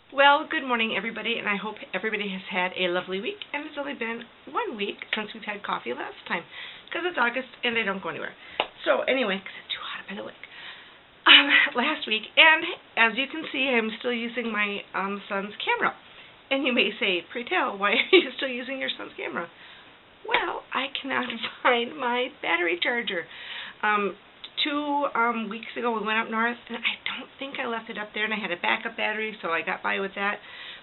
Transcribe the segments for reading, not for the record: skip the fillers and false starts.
Well, good morning, everybody, and I hope everybody has had a lovely week. And it's only been 1 week since we've had coffee last time, because it's August and I don't go anywhere. So anyway, because it's too hot by the lake. Last week, and as you can see, I'm still using my son's camera. And you may say, pray tell, why are you still using your son's camera? Well, I cannot find my battery charger. 2 weeks ago we went up north, and I don't think I left it up there, and I had a backup battery, so I got by with that.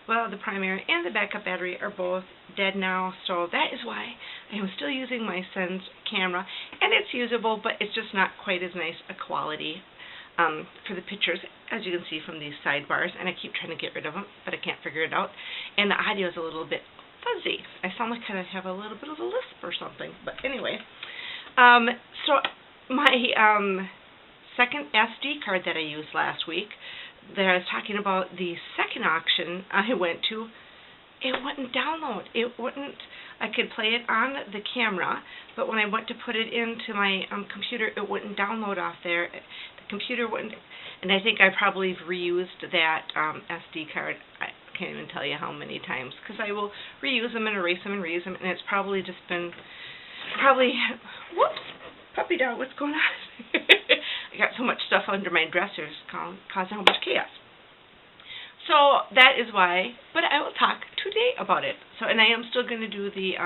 Well, the primary and the backup battery are both dead now, so that is why I am still using my son's camera, and it's usable, but it's just not quite as nice a quality for the pictures, as you can see from these sidebars, and I keep trying to get rid of them, but I can't figure it out, and the audio is a little bit fuzzy. I sound like I have a little bit of a lisp or something, but anyway. So my second SD card that I used last week, that I was talking about, the second auction I went to, it wouldn't download. It wouldn't. I could play it on the camera, but when I went to put it into my computer, it wouldn't download off there. The computer wouldn't, and I think I probably reused that SD card. I can't even tell you how many times, because I will reuse them and erase them and reuse them, and it's probably just been, whoops, puppy dog, what's going on? I got so much stuff under my dressers causing a whole bunch of chaos. So that is why, but I will talk today about it. So, and I am still going to do the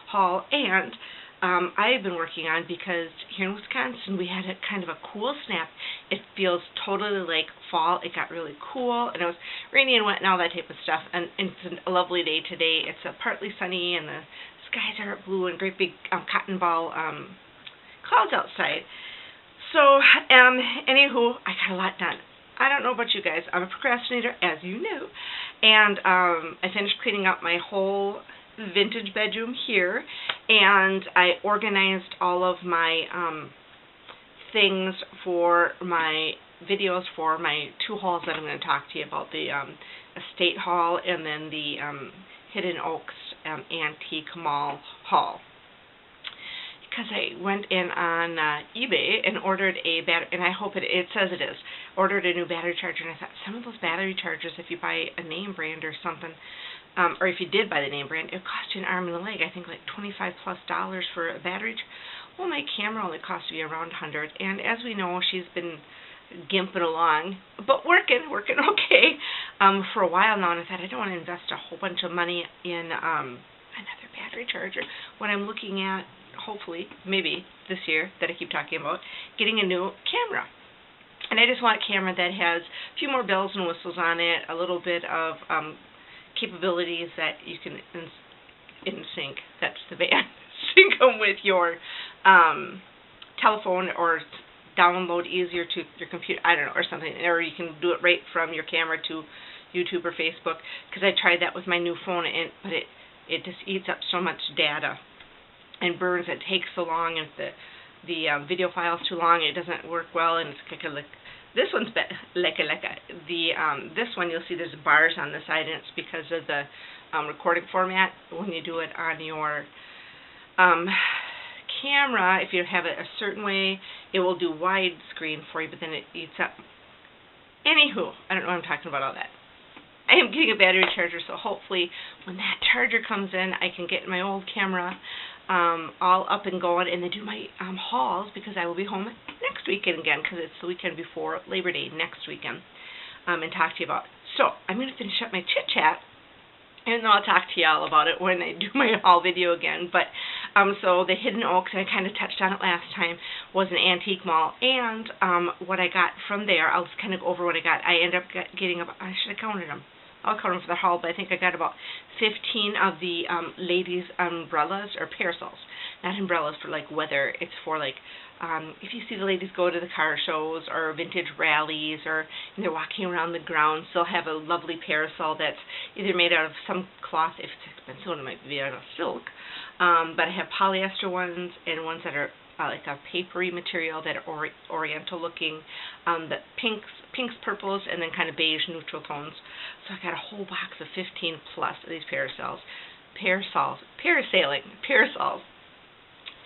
haul, and I've been working on, because here in Wisconsin we had a kind of a cool snap. It feels totally like fall. It got really cool, and it was rainy and wet and all that type of stuff, and it's a lovely day today. It's partly sunny, and the skies are blue and great big cotton ball clouds outside. So, anywho, I got a lot done. I don't know about you guys. I'm a procrastinator, as you know, and I finished cleaning up my whole vintage bedroom here, and I organized all of my things for my videos for my 2 hauls that I'm going to talk to you about, the estate haul and then the Hidden Oaks Antique Mall haul. Because I went in on eBay and ordered a battery, and I hope it says it is, ordered a new battery charger, and I thought, some of those battery chargers, if you buy a name brand or something, or if you did buy the name brand, it cost you an arm and a leg. I think like $25+ for a battery. Well, my camera only cost me around $100, and as we know, she's been gimping along, but working okay for a while now, and I thought, I don't want to invest a whole bunch of money in another battery charger when I'm looking at, hopefully, maybe this year, that I keep talking about, getting a new camera. And I just want a camera that has a few more bells and whistles on it, a little bit of capabilities that you can in sync, that's the band, sync them with your telephone, or download easier to your computer, I don't know, or something, or you can do it right from your camera to YouTube or Facebook, because I tried that with my new phone, but it just eats up so much data and burns. It takes so long, and if the video file is too long, it doesn't work well, and it's like this one's this one, you'll see there's bars on the side, and it's because of the recording format. When you do it on your camera, if you have it a certain way, it will do widescreen for you, but then it eats up. Anywho, I don't know what I'm talking about all that. I am getting a battery charger, so hopefully when that charger comes in, I can get my old camera all up and going, and then do my hauls, because I will be home next weekend again, because it's the weekend before Labor Day, next weekend, and talk to you about it. So I'm going to finish up my chit-chat, and then I'll talk to you all about it when I do my haul video again. But so the Hidden Oaks, and I kind of touched on it last time, was an antique mall, and what I got from there, I'll just kind of go over what I got. I ended up getting about, I should have counted them. I'll count them for the haul, but I think I got about 15 of the ladies' umbrellas, or parasols. Not umbrellas for like weather, it's for like, if you see the ladies go to the car shows or vintage rallies, or they're walking around the grounds, they'll have a lovely parasol that's either made out of some cloth, if it's expensive, it might be out of silk, but I have polyester ones and ones that are like a papery material that are oriental looking, the pinks, purples, and then kind of beige neutral tones. So I got a whole box of 15+ of these parasols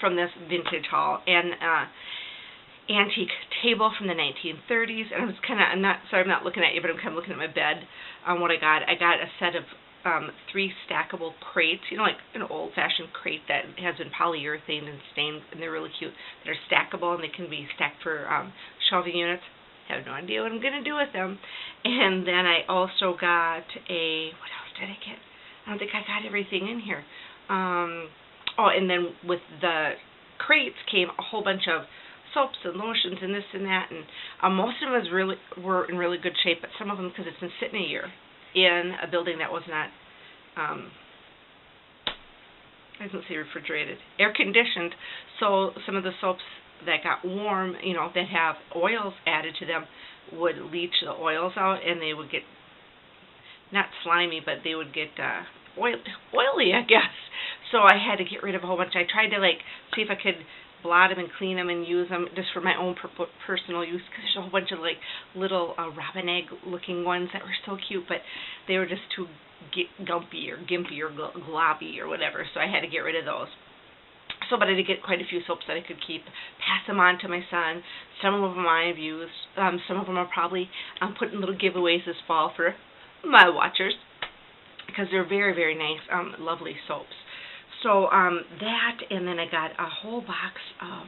from this vintage haul, and antique table from the 1930s, and I'm not looking at you, but I'm kind of looking at my bed on what I got. I got a set of 3 stackable crates, like an old-fashioned crate that has been polyurethane and stained, and they're really cute. They're stackable, and they can be stacked for shelving units. I have no idea what I'm going to do with them. And then I also got what else did I get? I don't think I got everything in here. And then with the crates came a whole bunch of soaps and lotions and this and that, and most of them were in really good shape, but some of them, because it's been sitting a year in a building that was not, I didn't say refrigerated, air conditioned, so some of the soaps that got warm, that have oils added to them, would leach the oils out, and they would get, not slimy, but they would get oily, I guess. So I had to get rid of a whole bunch. I tried to see if I could blot them and clean them and use them just for my own personal use, because there's a whole bunch of little robin egg looking ones that were so cute, but they were just too gimpy or globby or whatever, so I had to get rid of those. But I did get quite a few soaps that I could keep, pass them on to my son. Some of them I've used. Some of them are probably put in little giveaways this fall for my watchers, because they're very, very nice, lovely soaps. So that, and then I got a whole box of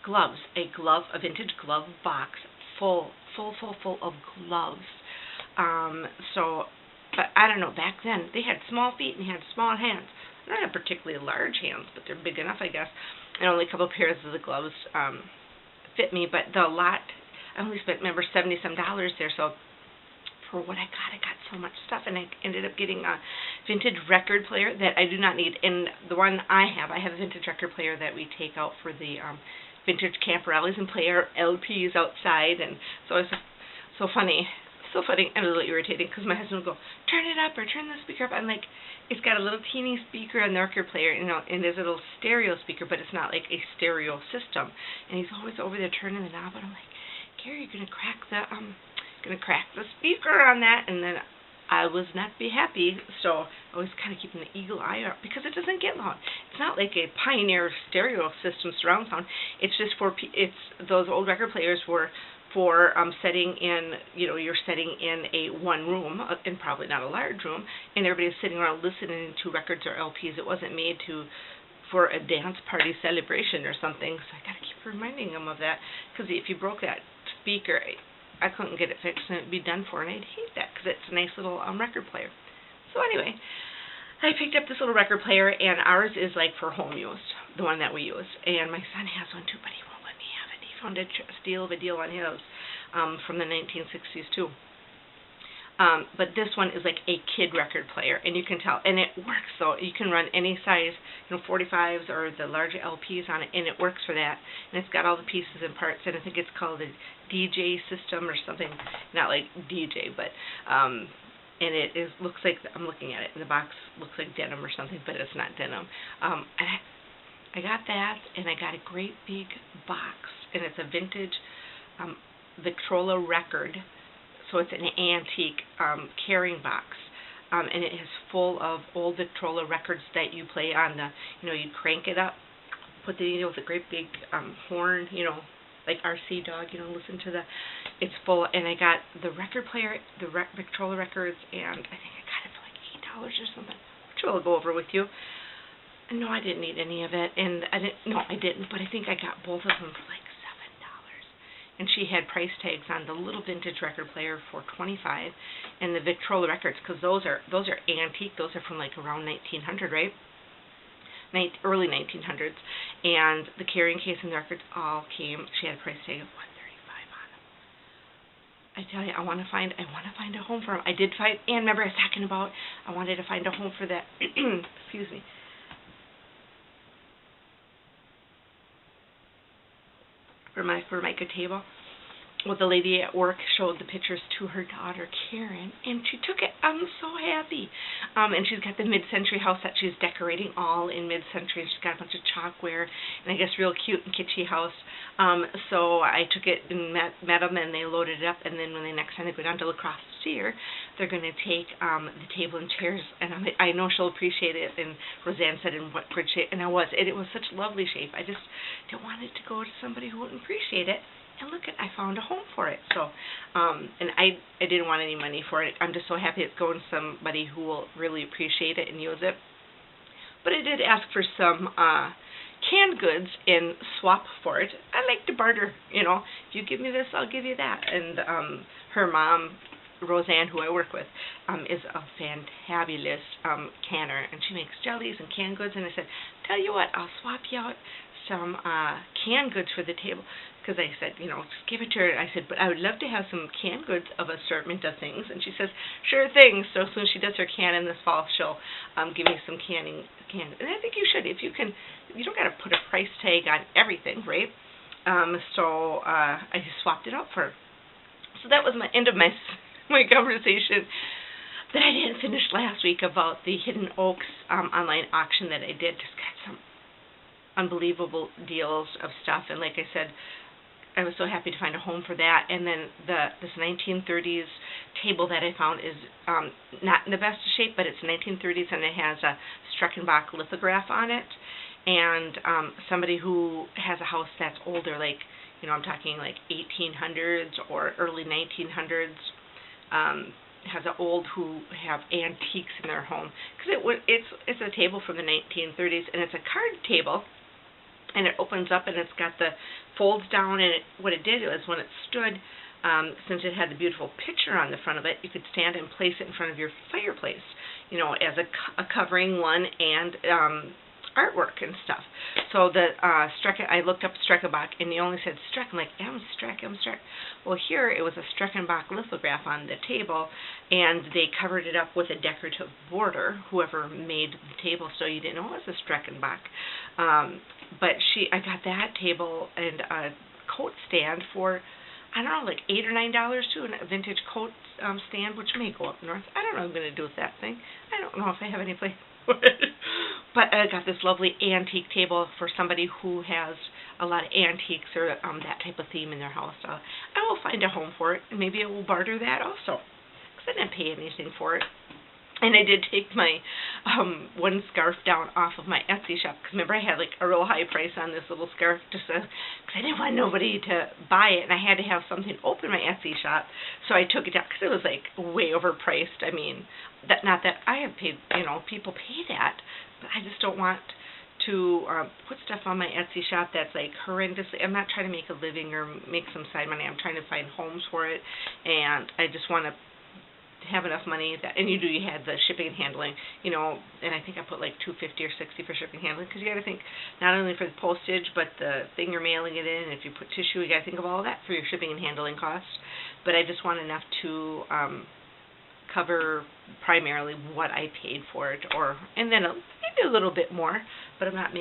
gloves, a vintage glove box full of gloves. But I don't know, back then they had small feet and they had small hands. I don't have particularly large hands, but they're big enough, I guess. And only a couple of pairs of the gloves fit me, but I only spent, remember, $70-some there, so for what I got so much stuff, and I ended up getting a vintage record player that I do not need. And the one I have a vintage record player that we take out for the vintage camp rallies and play our LPs outside, and so it's so funny and a little irritating, because my husband will go, turn it up or turn the speaker up. I'm like, it's got a little teeny speaker on the record player, and there's a little stereo speaker, but it's not like a stereo system, and he's always over there turning the knob, and I'm like, Gary, you're gonna crack the speaker on that. And then I was not be happy, so I was kind of keeping the eagle eye out, because it doesn't get loud. It's not like a Pioneer stereo system surround sound. It's just those old record players were for setting in, you're setting in a one room, and probably not a large room, and everybody's sitting around listening to records or LPs. It wasn't made for a dance party celebration or something, so I got to keep reminding them of that, because if you broke that speaker, I couldn't get it fixed and it'd be done for, and I'd hate that, because it's a nice little record player. So anyway, I picked up this little record player, and ours is for home use, the one that we use, and my son has one too, but he won't let me have it. He found a steal of a deal on his from the 1960s too. But this one is like a kid record player, and you can tell, and it works. So you can run any size, 45s or the larger LPs on it, and it works for that. And it's got all the pieces and parts, and I think it's called a DJ system or something, not like DJ, but and it looks like, I'm looking at it, and the box looks like denim or something, but it's not denim. I got that, and I got a great big box, and it's a vintage Victrola record. So it's an antique carrying box, and it is full of old Victrola records that you play on the, you crank it up, put the, with a great big horn, like RC Dog, listen to the, it's full, and I got the record player, the Victrola records, and I think I got it for like $8 or something, which I'll go over with you. No, I didn't need any of it, and I didn't, but I think I got both of them for like $7. And she had price tags on the little vintage record player for $25, and the Victrola records, because those are antique. Those are from like around 1900, right? Early 1900s. And the carrying case and the records all came. She had a price tag of $135 on them. I tell you, I want to find a home for them. I did find, and remember I was talking about I wanted to find a home for that. Excuse me. For my Formica table. well, the lady at work showed the pictures to her daughter, Karen, and she took it. I'm so happy. And she's got the mid-century house that she's decorating all in mid-century. She's got a bunch of chalkware and I guess real cute and kitschy house. So I took it and met them, and they loaded it up. And then when the next time they go down to La Crosse to see her, they're going to take the table and chairs. And I know she'll appreciate it. And Roseanne said, in what good shape? And it was such lovely shape. I just didn't want it to go to somebody who wouldn't appreciate it. And look, I found a home for it. So, and I didn't want any money for it. I'm just so happy it's going to somebody who will really appreciate it and use it. But I did ask for some canned goods and swap for it. I like to barter, you know. If you give me this, I'll give you that. And her mom, Roseanne, who I work with, is a fantabulous canner, and she makes jellies and canned goods. And I said, tell you what, I'll swap you out some canned goods for the table, because I said, you know, just give it to her. I said, but I would love to have some canned goods of assortment of things. And she says, sure thing. So as soon as she does her canning this fall, she'll give me some canned. And I think you should, if you can. You don't got to put a price tag on everything, right? So I just swapped it out for her. So that was my end of my conversation that I didn't finish last week about the Hidden Oaks online auction that I did. Just got some unbelievable deals of stuff, and like I said, I was so happy to find a home for that. And then this 1930s table that I found is not in the best of shape, but it's 1930s, and it has a Streckenbach lithograph on it. And somebody who has a house that's older, like, you know, I'm talking like 1800s or early 1900s, has an old who have antiques in their home, because it's a table from the 1930s, and it's a card table. And it opens up, and it's got the folds down, and what it did was, when it stood, since it had the beautiful picture on the front of it, you could stand and place it in front of your fireplace, you know, as a covering one, and artwork and stuff. So I looked up Streckenbach, and they only said Streck. I'm like, I'm Streck. Well, here it was a Streckenbach lithograph on the table, and they covered it up with a decorative border, whoever made the table, so you didn't know it was a Streckenbach. But I got that table and a coat stand for, I don't know, like $8 or $9 too, and a vintage coat stand, which may go up north. I don't know what I'm going to do with that thing. I don't know if I have any place for it. But I got this lovely antique table for somebody who has a lot of antiques or that type of theme in their house. I will find a home for it, and maybe I will barter that also, because I didn't pay anything for it. And I did take my one scarf down off of my Etsy shop, because remember I had like a real high price on this little scarf, just because I didn't want nobody to buy it, and I had to have something open my Etsy shop, so I took it down, because it was like way overpriced. I mean, not that I have paid, you know, people pay that, but I just don't want to put stuff on my Etsy shop that's like horrendously. I'm not trying to make a living or make some side money. I'm trying to find homes for it, and I just want to have enough money that, and you had the shipping and handling, you know, and I think I put like $250 or $60 for shipping and handling, because you got to think not only for the postage, but the thing you're mailing it in. If you put tissue, you got to think of all of that for your shipping and handling costs. But I just want enough to cover primarily what I paid for it, and then maybe a little bit more. But I'm not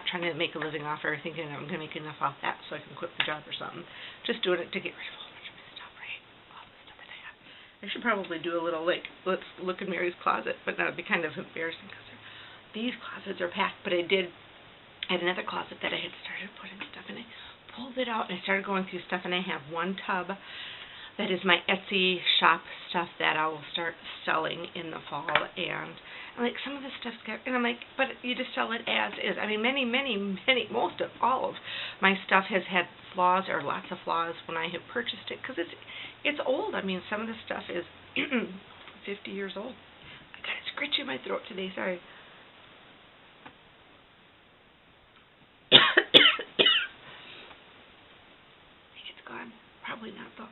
trying to make a living off or thinking I'm going to make enough off that so I can quit the job or something. Just doing it to get rid of all of my stuff, right? All the stuff that I have. I should probably do a little, like, let's look in Mary's closet, but that would be kind of embarrassing, because these closets are packed. But I had another closet that I had started putting stuff in. I pulled it out, and I started going through stuff, and I have one tub that is my Etsy shop stuff that I will start selling in the fall. And I'm like, some of this stuff's got, and I'm like, but you just sell it as is. I mean, many, most of all of my stuff has had flaws, or lots of flaws, when I have purchased it, because it's old. I mean, some of the stuff is 50 years old. I got a scritch in my throat today, sorry. I think it's gone. Probably not, though.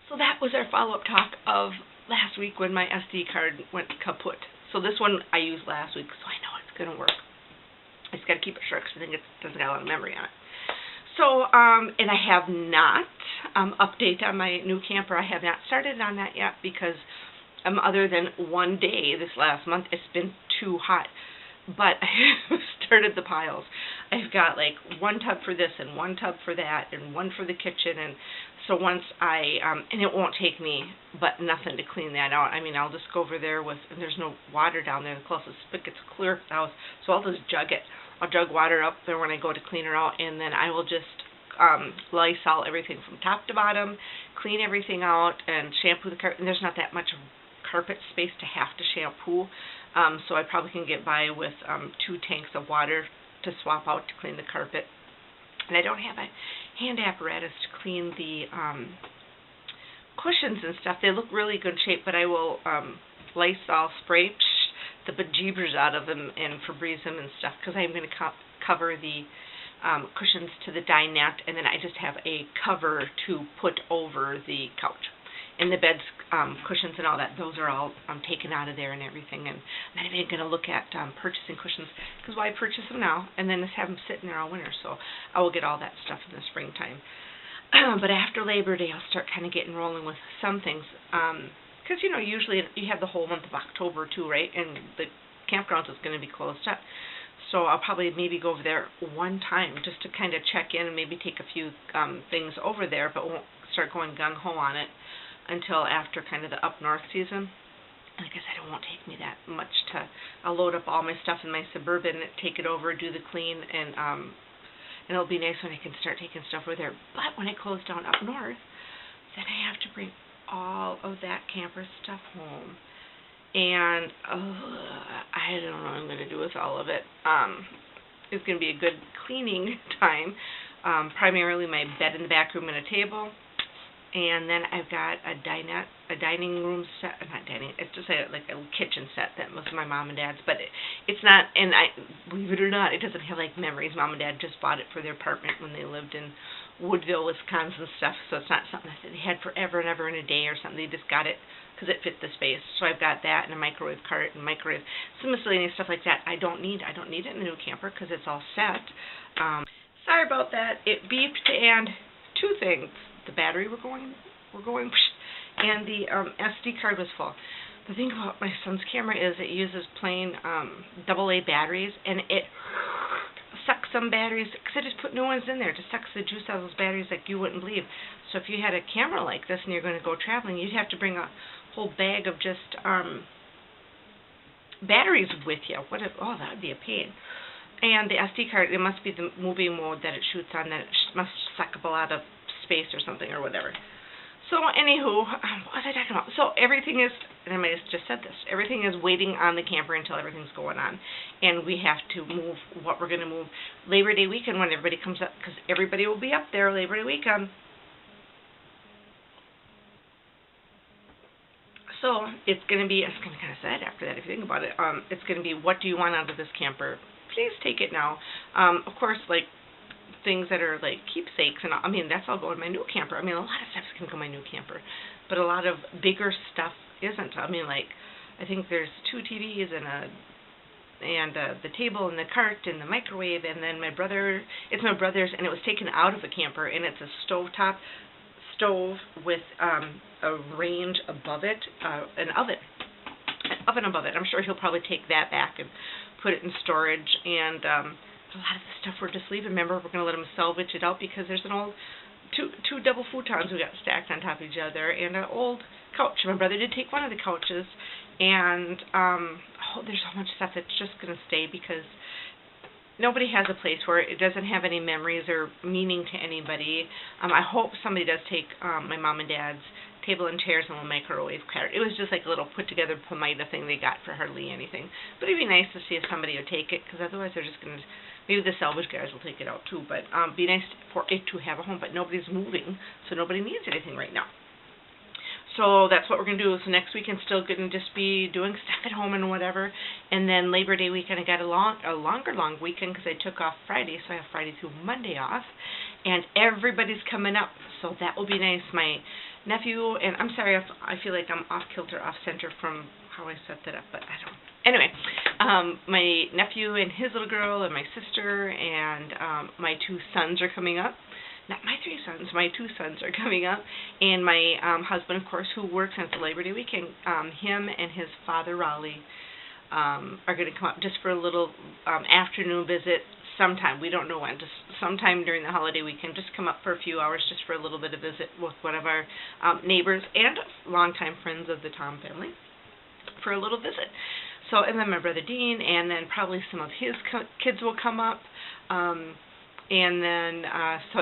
So that was our follow-up talk of last week when my SD card went kaput. So this one I used last week, so I know it's going to work. I just got to keep it short, because I think it doesn't got a lot of memory on it. So, and I have not updated on my new camper. I have not started on that yet, because other than one day this last month, it's been too hot. but I started the piles. I've got like one tub for this and one tub for that and one for the kitchen, and so once and it won't take me but nothing to clean that out. I mean, I'll just go over there and there's no water down there. The closest spigot's clear to the house, so I'll just jug it. I'll jug water up there when I go to clean her out, and then I will just Lysol everything from top to bottom, clean everything out, and shampoo the carpet. And there's not that much carpet space to have to shampoo, so I probably can get by with 2 tanks of water to swap out to clean the carpet. And I don't have a hand apparatus to clean the cushions and stuff. They look really good shape, but I will Lysol spray the bejeebers out of them and Febreze them and stuff, because I'm going to cover the cushions to the dinette, and then I just have a cover to put over the couch. And the beds, cushions and all that, those are all taken out of there and everything. And I'm not even going to look at purchasing cushions, because why purchase them now and then just have them sitting there all winter? So I will get all that stuff in the springtime. But after Labor Day, I'll start kind of getting rolling with some things. Because, you know, usually you have the whole month of October too, right? And the campgrounds is going to be closed up. So I'll probably maybe go over there one time just to kind of check in and maybe take a few things over there, but won't start going gung-ho on it until after kind of the up north season. Like I said, it won't take me that much I'll load up all my stuff in my Suburban, take it over, do the clean, and it'll be nice when I can start taking stuff over there. But when I close down up north, then I have to bring all of that camper stuff home. And I don't know what I'm going to do with all of it. It's going to be a good cleaning time. Primarily my bed in the back room and a table. And then I've got a dining room set, not dining, it's just like a kitchen set that was my mom and dad's, but it's not, and believe it or not, it doesn't have like memories. Mom and dad just bought it for their apartment when they lived in Woodville, Wisconsin stuff, so it's not something that they had forever and ever in a day or something. They just got it because it fit the space. So I've got that and a microwave cart and microwave, some miscellaneous stuff like that. I don't need it in a new camper because it's all set. Sorry about that. It beeped, and 2 things. The battery were going, and the SD card was full. The thing about my son's camera is it uses plain AA batteries, and it sucks some batteries, because I just put new ones in there. It just sucks the juice out of those batteries like you wouldn't believe. So if you had a camera like this and you're going to go traveling, you'd have to bring a whole bag of just batteries with you. That would be a pain. And the SD card, it must be the movie mode that it shoots on, that it must suck up a lot of space or something or whatever. So anywho, what was I talking about? So everything is, and I might have just said this, everything is waiting on the camper until everything's going on. And we have to move what we're going to move Labor Day weekend when everybody comes up, because everybody will be up there Labor Day weekend. So it's going to be, it's kind of sad after that if you think about it. It's going to be, what do you want out of this camper? Please take it now. Of course, like, things that are like keepsakes, and I mean, that's all going in my new camper. I mean, a lot of stuff can go in my new camper, but a lot of bigger stuff isn't. I mean, like, I think there's 2 TVs and the table and the cart and the microwave, and then it's my brother's, and it was taken out of the camper, and it's a stove with a range above it, an oven above it. I'm sure he'll probably take that back and put it in storage, and a lot of the stuff we're just leaving. Remember, we're going to let him salvage it out, because there's an old two double futons we got stacked on top of each other, and an old couch. My brother did take one of the couches, and there's so much stuff that's just going to stay, because nobody has a place where it doesn't have any memories or meaning to anybody. I hope somebody does take my mom and dad's table and chairs and a microwave cart. It was just like a little put-together Pomida thing they got for hardly anything. But it'd be nice to see if somebody would take it, because otherwise they're just going to, maybe the salvage guys will take it out too, but it'd be nice for it to have a home, but nobody's moving, so nobody needs anything right now. So that's what we're going to do. So next weekend's still going to just be doing stuff at home and whatever. And then Labor Day weekend, I got a longer weekend, because I took off Friday, so I have Friday through Monday off. And everybody's coming up, so that will be nice. My nephew, and I'm sorry if I feel like I'm off-kilter, off-center from how I set that up, but I don't. Anyway, my nephew and his little girl and my sister and my 2 sons are coming up. Not my 3 sons, my 2 sons are coming up. And my husband, of course, who works on Labor Day weekend, him and his father, Raleigh, are going to come up just for a little afternoon visit sometime. We don't know when. Just sometime during the holiday weekend, just come up for a few hours just for a little bit of visit with one of our neighbors and longtime friends of the Tom family for a little visit. So, and then my brother Dean, and then probably some of his kids will come up. And then, so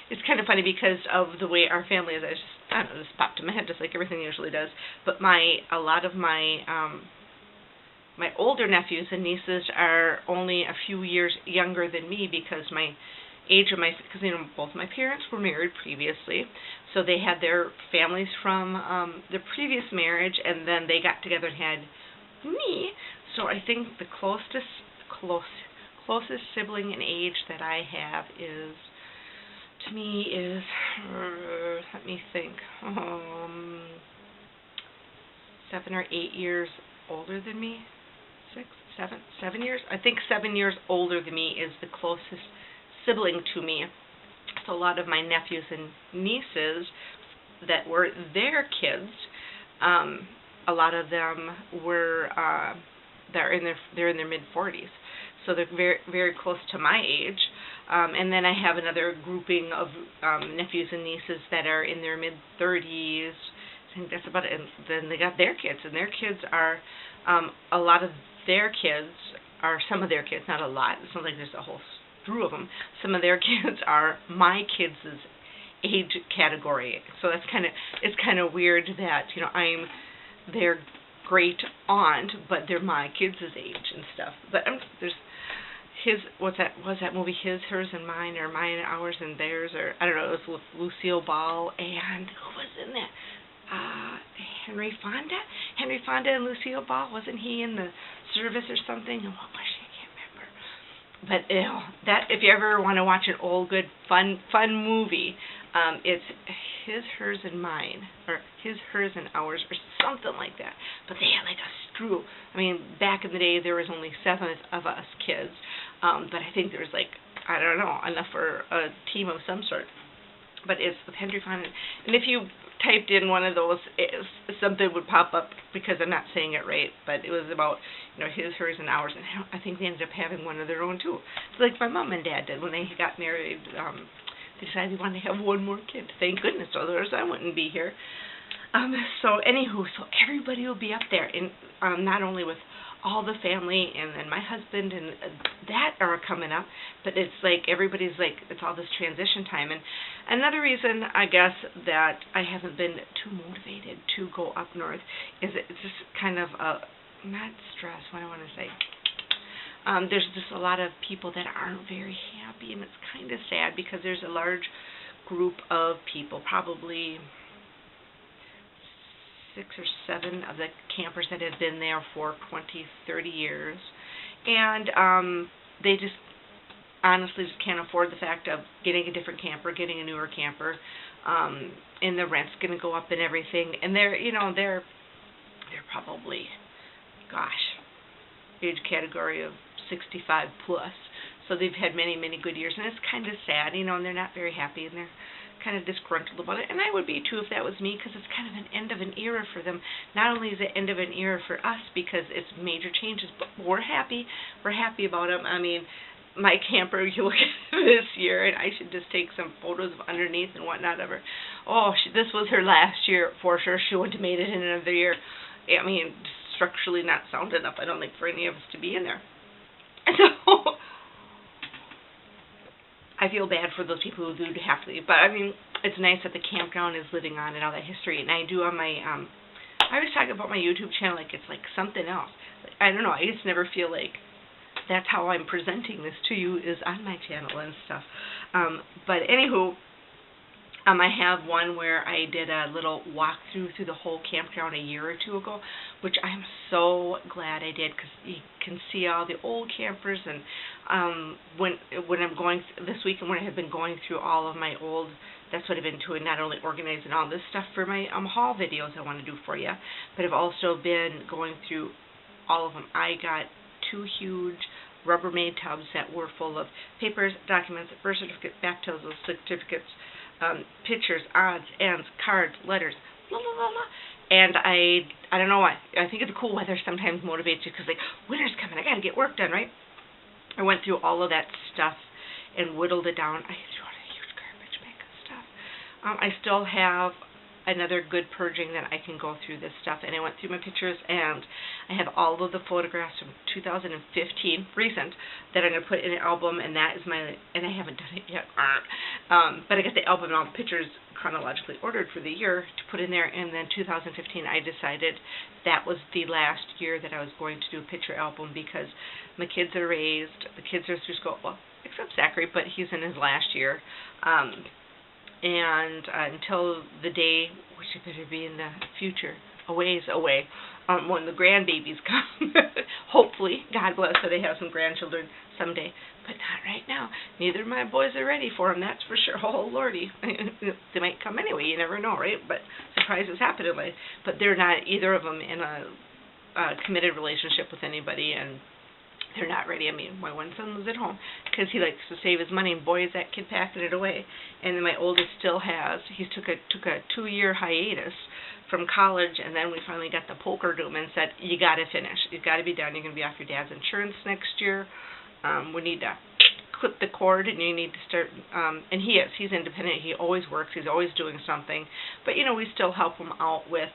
it's kind of funny because of the way our family is. I don't know, this popped in my head just like everything usually does. But a lot of my older nephews and nieces are only a few years younger than me because my age of because both my parents were married previously, so they had their families from the previous marriage, and then they got together and had me. So I think the closest sibling in age that I have is, to me, is let me think, 7 or 8 years older than me. 7 years? I think 7 years older than me is the closest sibling to me. So a lot of my nephews and nieces that were their kids, a lot of them were they're in their mid-40s. So they're very, very close to my age. And then I have another grouping of nephews and nieces that are in their mid-30s. I think that's about it. And then they got their kids, and their kids are, a lot of their kids are, some of their kids, not a lot. It's not like there's a whole slew of them. Some of their kids are my kids' age category. So it's kind of weird that, I'm their great aunt, but they're my kids' age and stuff. But there's what's that movie, His, Hers, and Mine, or Mine, Ours, and Theirs, or I don't know, it was with Lucille Ball, and who was in that? Henry Fonda and Lucille Ball. Wasn't he in the service or something? And what was she? I can't remember. But that, if you ever want to watch an old, good, fun movie, it's His, Hers, and Mine, or His, Hers, and Ours, or something like that. But they had like a screw. I mean, back in the day, there was only 7 of us kids, but I think there was like, I don't know, enough for a team of some sort. But it's with Henry Fonda, and if you typed in one of those, something would pop up, because I'm not saying it right, but it was about, His, Hers, and Ours, and I think they ended up having one of their own too. It's like my mom and dad did when they got married. They decided they wanted to have one more kid. Thank goodness, otherwise I wouldn't be here. So everybody will be up there, and not only with all the family and then my husband and that are coming up, but it's like everybody's like, it's all this transition time. And another reason, I guess, that I haven't been too motivated to go up north is it's just kind of not stress, what I want to say. There's just a lot of people that aren't very happy, and it's kind of sad because there's a large group of people, probably 6 or 7 of the campers that have been there for 20, 30 years, and they just honestly just can't afford the fact of getting a different camper, getting a newer camper, and the rent's going to go up and everything, and they're probably, age category of 65 plus, so they've had many, many good years, and it's kind of sad, and they're not very happy, and they're kind of disgruntled about it, and I would be too if that was me, because it's kind of an end of an era for them. Not only is it end of an era for us because it's major changes, but we're happy about them. I mean, my camper, you look at this year, and I should just take some photos of underneath and whatnot of her. This was her last year for sure. She wouldn't have made it in another year. I mean, structurally not sound enough, I don't think, for any of us to be in there. And so I feel bad for those people who do have to leave, but I mean, it's nice that the campground is living on and all that history. And I do on my, I was talking about my YouTube channel like it's like something else. I don't know, I just never feel like that's how I'm presenting this to you, is on my channel and stuff. But anywho, I have one where I did a little walkthrough through the whole campground a year or 2 ago, which I'm so glad I did, because you can see all the old campers. And when I'm going this weekend, when I have been going through all of my old, that's what I've been doing, not only organizing all this stuff for my haul videos I want to do for you, but I've also been going through all of them. I got 2 huge Rubbermaid tubs that were full of papers, documents, birth certificates, baptismal certificates, pictures, odds, ends, cards, letters, blah, blah, blah, blah. And I don't know why. I think the cool weather sometimes motivates you because, like, winter's coming. I got to get work done, right? I went through all of that stuff and whittled it down. I threw out a huge garbage bag of stuff. I still have another good purging that I can go through this stuff. And I went through my pictures, and I have all of the photographs from 2015, recent, that I'm going to put in an album, and that is my, and I haven't done it yet. But I got the album and all the pictures chronologically ordered for the year to put in there, and then 2015 I decided that was the last year that I was going to do a picture album because my kids are raised, the kids are through school, well, except Zachary, but he's in his last year. And until the day, which it better be in the future, a ways away, when the grandbabies come. Hopefully, God bless, so they have some grandchildren someday, but not right now. Neither of my boys are ready for them, that's for sure. Oh, Lordy. They might come anyway, you never know, right? But surprises happen in life. But they're not, either of them, in a committed relationship with anybody, and they're not ready. I mean, my one son lives at home because he likes to save his money, and boy, is that kid packing it away. And then my oldest still has. He took a 2-year hiatus from college, and then we finally got the poker to him and said, you got to finish. You got to be done. You're going to be off your dad's insurance next year. We need to clip the cord, and you need to start. And he is. He's independent. He always works. He's always doing something. But, you know, we still help him out with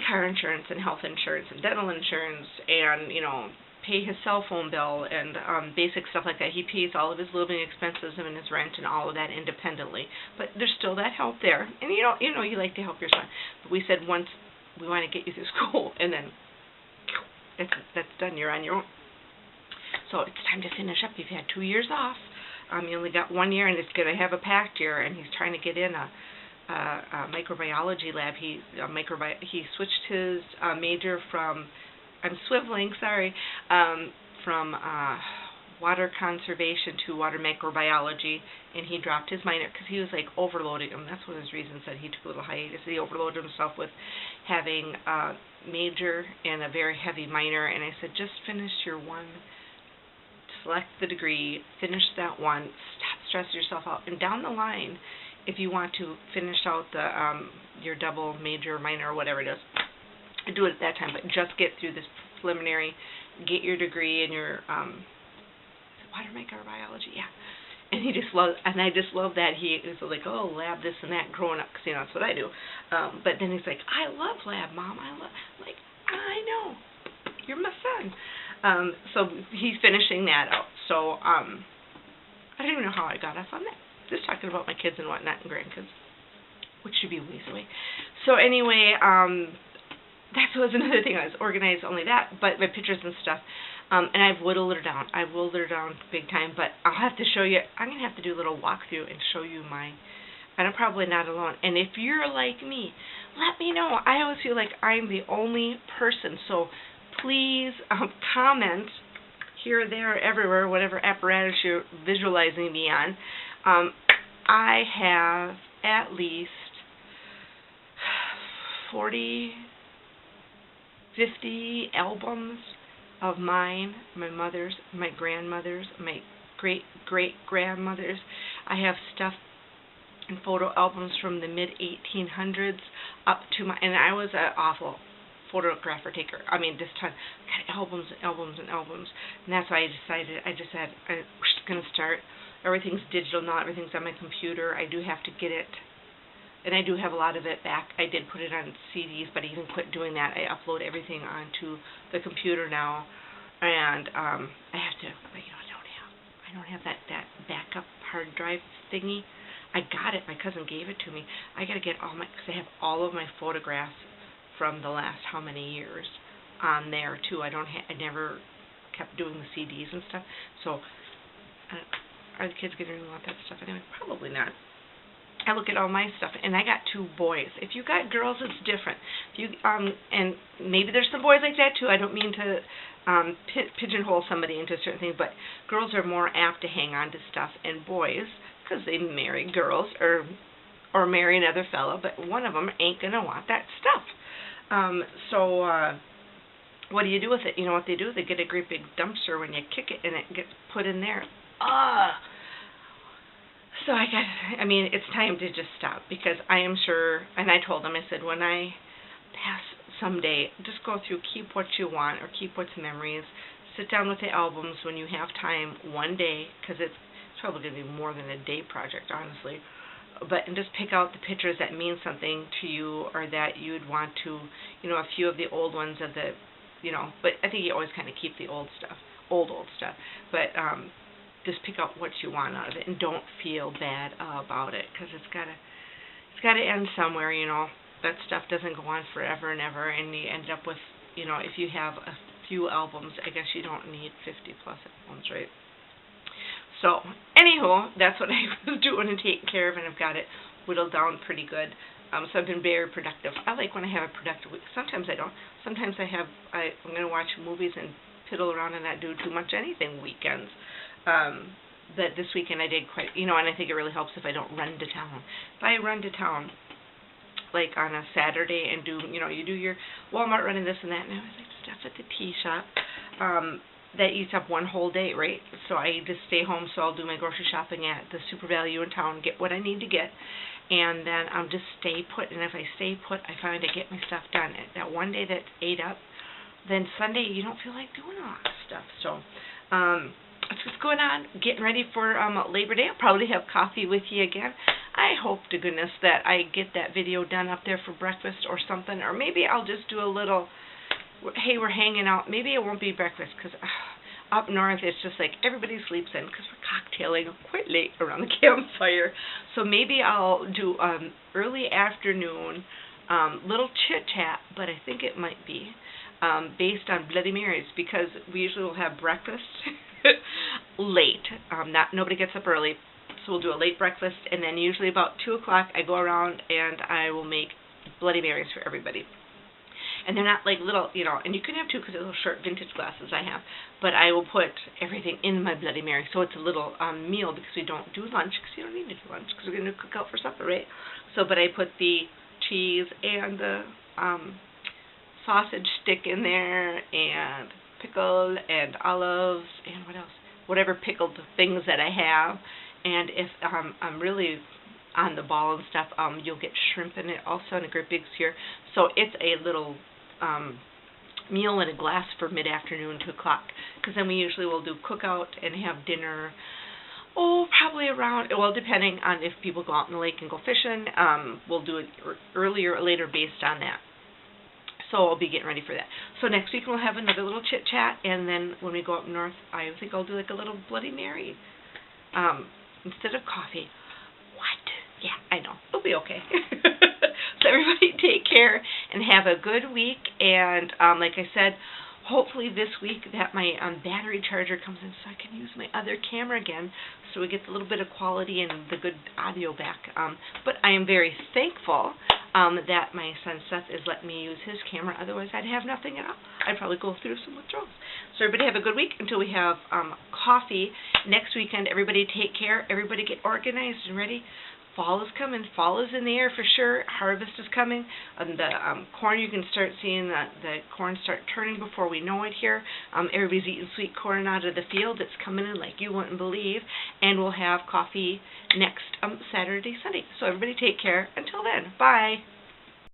car insurance and health insurance and dental insurance and, you know, pay his cell phone bill and basic stuff like that. He pays all of his living expenses and his rent and all of that independently. But there's still that help there. And you like to help your son. But we said once we want to get you through school, and then that's done. You're on your own. So it's time to finish up. You've had 2 years off. You only got 1 year, and it's going to have a packed year. And he's trying to get in a microbiology lab. He switched his major from from water conservation to water microbiology, and he dropped his minor because he was like overloading him. That's one of his reasons that he took a little hiatus. He overloaded himself with having a major and a very heavy minor, and I said, just finish your one, select the degree, finish that one, stop stressing yourself out, and down the line, if you want to finish out the your double major, minor, or whatever it is, do it at that time, but just get through this preliminary, get your degree in your water microbiology, yeah. And I just love that he is like, oh, lab this and that growing up, because you know that's what I do. But then he's like, I love lab, Mom. I know, you're my son. So he's finishing that out. So I don't even know how I got off on that. Just talking about my kids and whatnot and grandkids, which should be a ways away. So anyway, that was another thing. I was organized, only that, but my pictures and stuff. And I've whittled her down. I've whittled her down big time, but I'll have to show you. I'm going to have to do a little walkthrough and show you and I'm probably not alone. And if you're like me, let me know. I always feel like I'm the only person. So please comment here, there, everywhere, whatever apparatus you're visualizing me on. I have at least 40, 50 albums of mine, my mother's, my grandmother's, my great-great-grandmother's. I have stuff and photo albums from the mid-1800s up to and I was an awful photographer taker. I mean, this time, I got albums and albums and albums, and that's why I decided, we're just going to start. Everything's digital now, everything's on my computer. I do have to get it, and I do have a lot of it back. I did put it on CDs, but I even quit doing that. I upload everything onto the computer now, and I have to, but I don't have that backup hard drive thingy. I got it. My cousin gave it to me. I got to get because I have all of my photographs from the last how many years on there too. I never kept doing the CDs and stuff. So are the kids going to want that stuff anyway? Probably not. I look at all my stuff, and I got 2 boys. If you got girls, it's different. If you and maybe there's some boys like that too. I don't mean to pigeonhole somebody into a certain thing, but girls are more apt to hang on to stuff, and boys, because they marry girls or marry another fella, but one of them ain't gonna want that stuff. So what do you do with it? You know what they do? They get a great big dumpster when you kick it, and it gets put in there. So it's time to just stop, because I am sure, and I told them, I said, when I someday, just go through, keep what you want or keep what's memories. Sit down with the albums when you have time, one day, because it's probably going to be more than a day project, honestly. And just pick out the pictures that mean something to you or that you'd want to, a few of the old ones of the, but I think you always kind of keep the old stuff, old stuff. But just pick out what you want out of it and don't feel bad about it, because it's got to end somewhere, That stuff doesn't go on forever and ever, and you end up with, if you have a few albums, I guess you don't need 50 plus albums, right? So, anywho, that's what I was doing and taking care of, and I've got it whittled down pretty good. So I've been very productive. I like when I have a productive week. Sometimes I don't. Sometimes I'm going to watch movies and piddle around and not do too much anything weekends. But this weekend I did quite, and I think it really helps if I don't run to town. If I run to town, like on a Saturday and do, you do your Walmart run and this and that, and I was like stuff at the tea shop, that eats up one whole day, right? So I just stay home, so I'll do my grocery shopping at the Super Value in town, get what I need to get, and then I'll just stay put. And if I stay put, I find I get my stuff done. That one day that's ate up, then Sunday you don't feel like doing a lot of stuff. So that's what's going on. Getting ready for Labor Day. I'll probably have coffee with you again. I hope to goodness that I get that video done up there for breakfast or something, or maybe I'll just do a little, hey, we're hanging out. Maybe it won't be breakfast, because up north it's just like everybody sleeps in, because we're cocktailing quite late around the campfire. So maybe I'll do early afternoon little chit-chat, but I think it might be based on Bloody Marys, because we usually will have breakfast late. Nobody gets up early, so we'll do a late breakfast, and then usually about 2 o'clock I go around and I will make Bloody Marys for everybody. And they're not like little, and you can have two, because they're little short vintage glasses I have, but I will put everything in my Bloody Mary, so it's a little meal, because we don't do lunch, because you don't need to do lunch, because we're going to cook out for supper, right? So, but I put the cheese and the sausage stick in there, and pickle, and olives, and what else? Whatever pickled things that I have. And if I'm really on the ball and stuff, you'll get shrimp in it also, in a great big sear. So it's a little meal in a glass for mid-afternoon, 2 o'clock, because then we usually will do cookout and have dinner, probably around, well, depending on if people go out in the lake and go fishing, we'll do it earlier or later based on that. So I'll be getting ready for that. So next week we'll have another little chit-chat, and then when we go up north, I think I'll do like a little Bloody Mary instead of coffee. What? Yeah, I know. It'll be okay. So everybody take care and have a good week. And like I said, hopefully this week that my battery charger comes in, so I can use my other camera again, so we get a little bit of quality and the good audio back. But I am very thankful that my son Seth is letting me use his camera. Otherwise I'd have nothing at all. I'd probably go through some withdrawals. So everybody have a good week until we have coffee next weekend. Everybody take care. Everybody get organized and ready. Fall is coming. Fall is in the air for sure. Harvest is coming. The corn, you can start seeing the corn start turning before we know it here. Everybody's eating sweet corn out of the field. It's coming in like you wouldn't believe. And we'll have coffee next Saturday, Sunday. So everybody take care. Until then, bye.